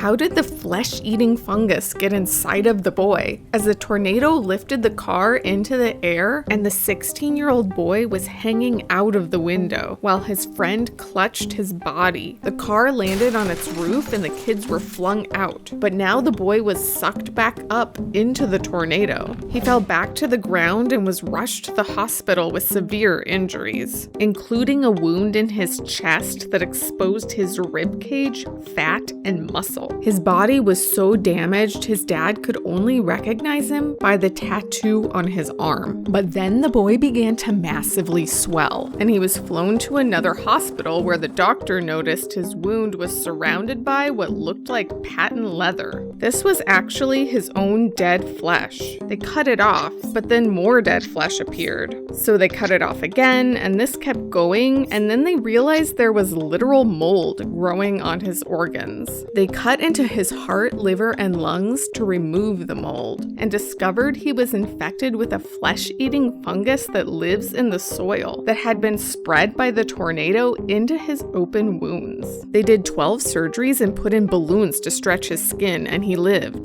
how did the flesh-eating fungus get inside of the boy? As the tornado lifted the car into the air and the 16-year-old boy was hanging out of the window while his friend clutched his body. The car landed on its roof and the kids were flung out, but now the boy was sucked back up into the tornado. He fell back to the ground and was rushed to the hospital with severe injuries, including a wound in his chest that exposed his rib cage, fat, and muscle. His body was so damaged his dad could only recognize him by the tattoo on his arm. But then the boy began to massively swell, and he was flown to another hospital where the doctor noticed his wound was surrounded by what looked like patent leather. This was actually his own dead flesh. They cut it off, but then more dead flesh appeared. So they cut it off again, and this kept going, and then they realized there was literal mold growing on his organs. They cut into his heart, liver, and lungs to remove the mold, and discovered he was infected with a flesh-eating fungus that lives in the soil that had been spread by the tornado into his open wounds. They did 12 surgeries and put in balloons to stretch his skin, and he lived.